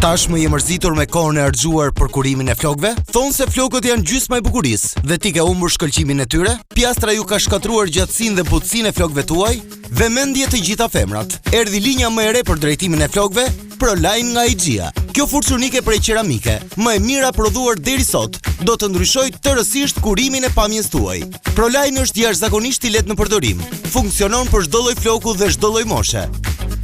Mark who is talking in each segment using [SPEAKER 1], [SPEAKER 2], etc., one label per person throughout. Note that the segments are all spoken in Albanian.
[SPEAKER 1] Tashmë je mërzitur me kohën e harxuar për kurimin e flokëve? Thonë se flokët janë gjysma e bukurisë dhe ti ke humbur shkëlqimin e tyre? Pjastra ju ka shkatruar gjatësinë dhe butësinë e flokëve tuaj? Vëmendje të gjitha femrat. Erdhi linja më e re për drejtimin e flokëve, ProLine nga IGEA. Kjo furçë unike prej qeramike, më e mira prodhuar deri sot, do të ndryshojë tërësisht kurimin e pamjes tuaj. ProLine është jashtëzakonisht i lehtë në përdorim. Funksionon për çdo lloj floku dhe çdo lloj moshe.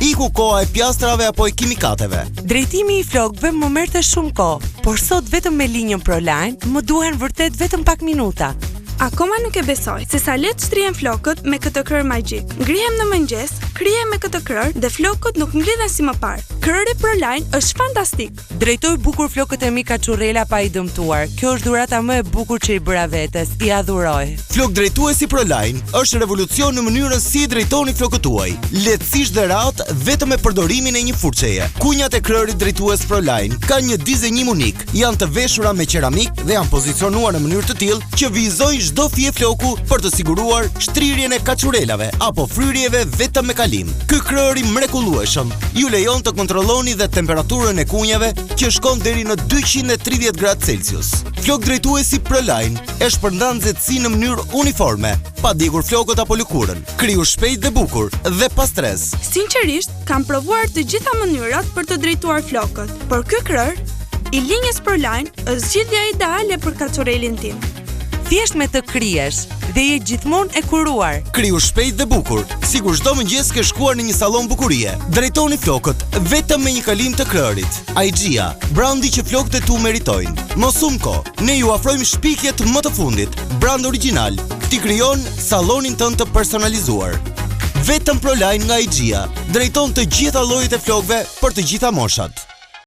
[SPEAKER 1] Iku koha e pjastrave apo e kimikateve.
[SPEAKER 2] Drejtimi i flokëve më merrte shumë kohë, por sot vetëm me linjën ProLine më duhen vërtet vetëm pak minuta.
[SPEAKER 3] Akoma nuk e besoj se sa lehtë shtrihen flokët me këtë krër magjik. Ngrihem në mëngjes, krihem me këtë krër dhe flokët nuk mblidhen si më parë. Krëri ProLine është fantastik.
[SPEAKER 2] Drejtoj bukur flokët e mi Kaçurrela pa i dëmtuar. Kjo është dhurata më e bukur që i bëra vetes. I adhuroj.
[SPEAKER 1] Flok drejtuesi ProLine është revolucion në mënyrën si i drejtoni flokët tuaj. Lehtësisht dhe rahat vetëm me përdorimin e një furçeje. Kunjat e krërit drejtues ProLine kanë një dizenjim unik. Janë të veshura me qeramik dhe janë pozicionuar në mënyrë të tillë që vizojnë çdo fije floku për të siguruar shtrirjen e kaçurelave apo fryrjeve vetëm me kalim. Ky krër i mrekullueshëm ju lejon të kontrolloni dhe temperaturën e kunjave që shkon deri në 230 gradë Celsius. Flok drejtuesi ProLine e shpërndan nxehtësinë në mënyrë uniforme, pa djegur flokët apo lëkurën. Kriju shpejt dhe bukur dhe pa stres.
[SPEAKER 3] Sinqerisht, kam provuar të gjitha mënyrat për të drejtuar flokët, por ky krër i linjës ProLine është zgjidhja ideale për kaçurelin tim.
[SPEAKER 2] Thjesht me të krijesh dhe je gjithmonë e kuruar.
[SPEAKER 1] Kriju shpejt dhe bukur, sikur çdo mëngjes ke shkuar në një sallon bukurie. Drejtoni flokët vetëm me një kalim të krërit. IGEA, brandi që flokët e tu meritojnë. Mos humb kohë, ne ju ofrojmë shpikjet më të fundit. Brand origjinal, ti krijon sallonin tënd të personalizuar. Vetëm ProLine nga IGEA drejton të gjitha llojet e flokëve për të gjitha moshat.